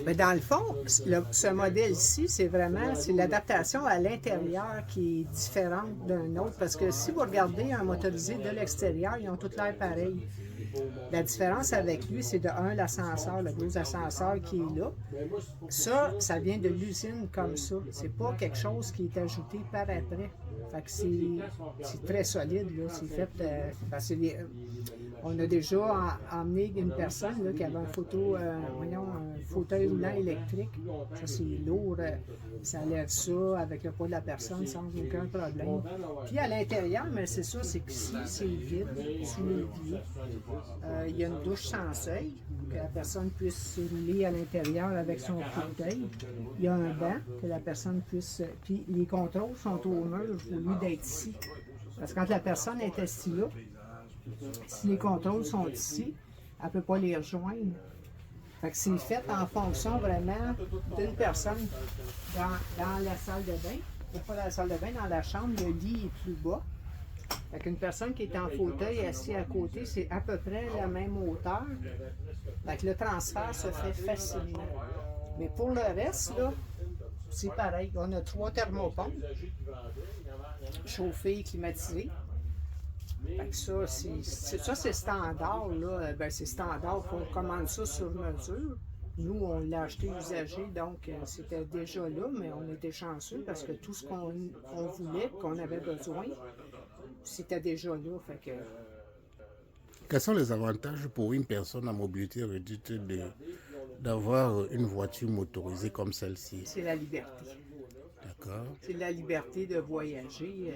Mais dans le fond, ce modèle-ci, c'est l'adaptation à l'intérieur qui est différente d'un autre. Parce que si vous regardez un motorisé de l'extérieur, ils ont toutes l'air pareil. La différence avec lui, c'est de un, l'ascenseur, le gros ascenseur qui est là. Ça vient de l'usine comme ça. C'est pas quelque chose qui est ajouté par après. Fait que c'est très solide, là. C'est fait... parce que on a déjà emmené une personne là, qui avait un fauteuil roulant électrique. Ça, c'est lourd. Ça lève ça avec le poids de la personne sans aucun problème. Puis à l'intérieur, mais c'est ça, c'est qu'ici, c'est vide, sous l'évier. Il y a une douche sans seuil, que la personne puisse se rouler à l'intérieur avec son fauteuil. Il y a un banc, que la personne puisse... Puis les contrôles sont au mur, au lieu d'être ici. Parce que quand la personne est assise là, si les contrôles sont ici, elle ne peut pas les rejoindre. Fait que c'est fait en fonction vraiment d'une personne dans la salle de bain. Pas dans la salle de bain, dans la chambre, le lit est plus bas. Fait qu'une personne qui est en fauteuil assis à côté, c'est à peu près la même hauteur. Fait que le transfert se fait facilement. Mais pour le reste, là, c'est pareil. On a 3 thermopompes, chauffées et climatisées. Fait que ça, c'est standard, là. Ben, c'est standard qu'on commande ça sur mesure. Nous, on l'a acheté usagé, donc c'était déjà là, mais on était chanceux parce que tout ce qu'on voulait, qu'on avait besoin, c'était déjà là. Fait que... Quels sont les avantages pour une personne à mobilité réduite d'avoir une voiture motorisée comme celle-ci? C'est la liberté. D'accord. C'est la liberté de voyager,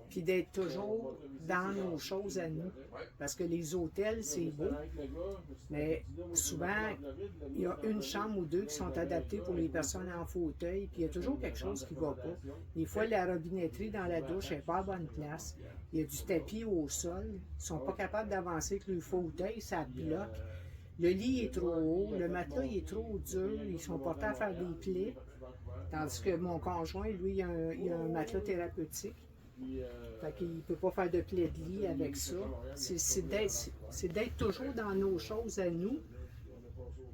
puis d'être toujours dans nos choses à nous. Parce que les hôtels, c'est beau, mais souvent, il y a une chambre ou deux qui sont adaptées pour les personnes en fauteuil, puis il y a toujours quelque chose qui ne va pas. Des fois, la robinetterie dans la douche n'est pas à bonne place. Il y a du tapis au sol. Ils ne sont pas capables d'avancer avec le fauteuil, ça bloque. Le lit est trop haut, le matelas il est trop dur, ils sont portés à faire des plaies. Tandis que mon conjoint, lui, il a un matelas thérapeutique. Fait qu'il ne peut pas faire de plaie de lit avec ça. C'est d'être toujours dans nos choses à nous.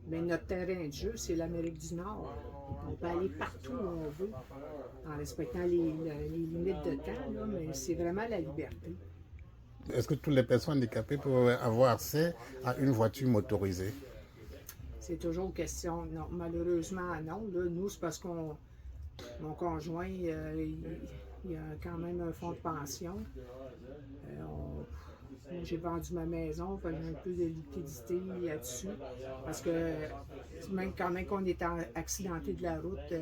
Mais notre terrain de jeu, c'est l'Amérique du Nord. On peut aller partout où on veut, en respectant les limites de temps, là, mais c'est vraiment la liberté. Est-ce que toutes les personnes handicapées peuvent avoir accès à une voiture motorisée? C'est toujours question, non, malheureusement non. Là, nous, c'est parce qu'on, mon conjoint, il a quand même un fonds de pension. J'ai vendu ma maison, j'ai un peu de liquidité là-dessus. Parce que même quand même qu'on est accidenté de la route,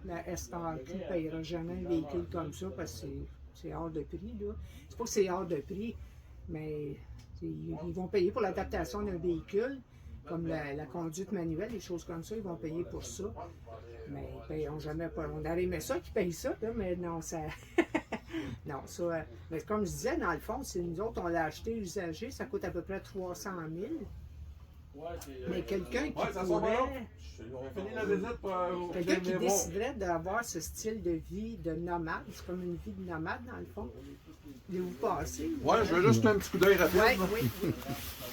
la SAQ ne payera jamais un véhicule comme ça parce que c'est hors de prix. Là. C'est pas que c'est hors de prix, mais ils vont payer pour l'adaptation d'un véhicule. Comme la conduite manuelle, des choses comme ça, ils vont payer pour ça. Mais ils ne payeront jamais pas. On aurait aimé ça qu'ils payent ça, là, mais non, ça. Non, ça. Mais comme je disais, dans le fond, c'est nous autres, on l'a acheté usagé, ça coûte à peu près 300 000. Mais quelqu'un qui pourrait. Quelqu'un qui déciderait d'avoir ce style de vie de nomade, c'est comme une vie de nomade, dans le fond. Voulez-vous passer? Ouais, je veux juste un petit coup d'œil rapide. Oui.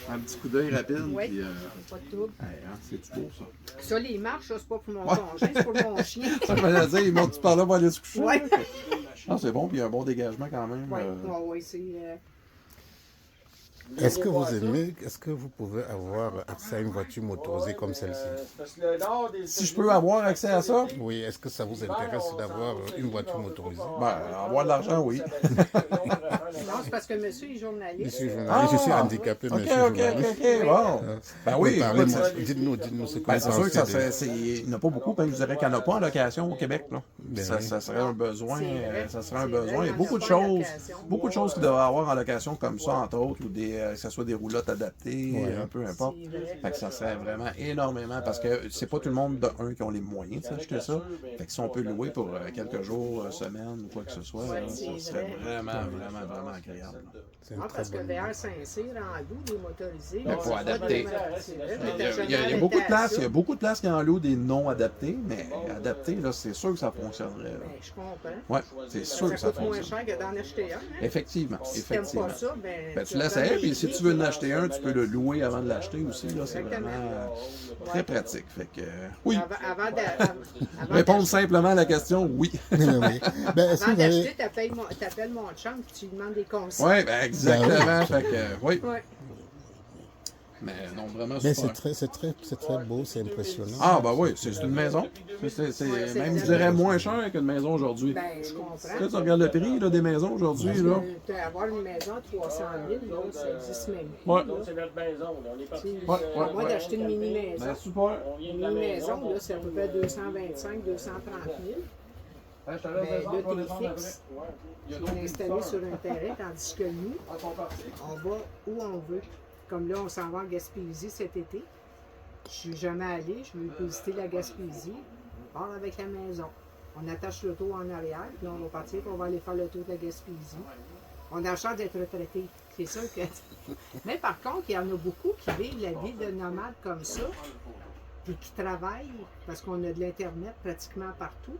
Un petit coup d'œil rapide. Oui, Puis, pas de trouble. c'est beau, ça. Ça, les marches, ça, c'est pas pour mon conjoint, c'est pour mon chien. Ça, je me disais, ils montent par là pour aller se coucher. Oui. Ah, c'est bon, puis il y a un bon dégagement quand même. Oui, c'est... Est-ce que vous pouvez avoir accès à une voiture motorisée comme celle-ci? Si je peux avoir accès à ça? Oui, est-ce que ça vous intéresse d'avoir une voiture motorisée? Ben, avoir de l'argent, oui. Non, c'est parce que monsieur est journaliste. Je suis journaliste, je suis handicapé, mais je suis journaliste. OK. Bon. Ben oui, dites-nous ce que ben, vous c'est sûr que pensez. il n'y en a pas beaucoup, je dirais qu'il n'y en a pas en location au Québec. Là. Ça serait un besoin. Il y a beaucoup de choses qu'il devrait avoir en location comme ça, entre autres, ou que ce soit des roulottes adaptées, peu importe. Fait que ça serait vraiment énormément, parce que c'est pas tout le monde qui ont les moyens d'acheter ça. Fait que si on peut louer pour quelques jours, semaines, ou quoi que ce soit, là, ça serait vraiment agréable. Parce que vers Saint-Cyr, en loup, des motorisés... Il faut adapter. Il y a beaucoup de places qui en louent des non adaptés, mais adaptés, là, c'est sûr que ça fonctionne. fonctionnerait. Ben, je comprends. Oui, c'est sûr que Ça ça coûte moins fonctionne. cher que d'en acheter un. Hein? Effectivement, Si t'aimes effectivement. pas ça, Ben, tu vas l'essayes, prendre puis les si prix, tu veux en puis- acheter un, tu peux le louer avant de l'acheter aussi. Là, c'est Exactement. vraiment très pratique. Fait que, oui. Avant Répondre simplement à la question, oui. Oui. Ben, est-ce que Avant vous avez... d'acheter, t'appelles mon chum puis tu lui demandes des conseils. Oui, ben exactement. Fait que, oui. Ouais. Mais non, vraiment Ben, super. c'est très beau, c'est impressionnant. Ah, ben oui, c'est une maison. C'est Ouais, c'est même, je exactement. dirais, moins cher qu'une maison aujourd'hui. Ben, je comprends. Là, tu regardes le prix là, des maisons aujourd'hui. Là. Avoir une maison à 300 000, là, ça existe même. Ouais. C'est notre maison, là. On est parti. Ouais, À moins d'acheter une mini-maison. Ben, super. On vient Une de la mini-maison, maison. là, c'est à peu près 225 230 000. Ben, je te Mais laisse là, descendre pour t'es descendre fixe. après. Tu es installé sur un terrain, tandis que nous, on va où on veut. Comme là, on s'en va en Gaspésie cet été. Je suis jamais allée, je veux visiter la Gaspésie. On part avec la maison. On attache l'auto en arrière, puis on va partir, puis on va aller faire le tour de la Gaspésie. On a la chance d'être retraité. C'est sûr que. Mais par contre, il y en a beaucoup qui vivent la vie de nomade comme ça, puis qui travaillent, parce qu'on a de l'Internet pratiquement partout.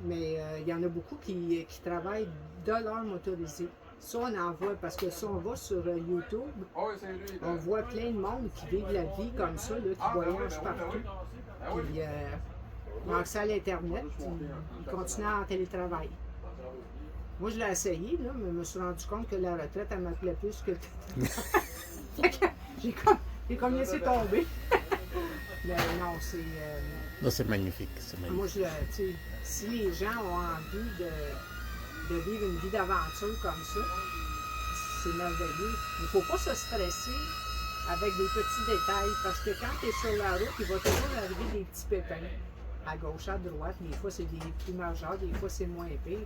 Mais il y en a beaucoup qui travaillent de leur motorisé. Ça, on en voit, parce que si on va sur YouTube, on voit plein de monde qui vivent la vie comme ça, là, qui voyagent partout. Puis, ils ont accès à l'Internet, puis ils continuent en télétravail. Moi, je l'ai essayé, là, mais je me suis rendu compte que la retraite, elle m'appelait plus que le télétravail. J'ai comme laissé tomber. Mais non, c'est... Non, c'est magnifique, c'est magnifique. Moi, tu sais, si les gens ont envie de vivre une vie d'aventure comme ça, c'est merveilleux. Il ne faut pas se stresser avec des petits détails, parce que quand tu es sur la route, il va toujours arriver des petits pépins. À gauche, à droite, des fois c'est des plus majeurs, des fois c'est moins pire.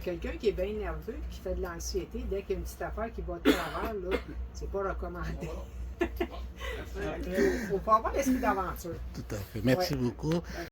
Quelqu'un qui est bien nerveux, qui fait de l'anxiété, dès qu'il y a une petite affaire qui va de travers, là, c'est pas recommandé. Il faut pas avoir l'esprit d'aventure. Tout à fait. Merci beaucoup.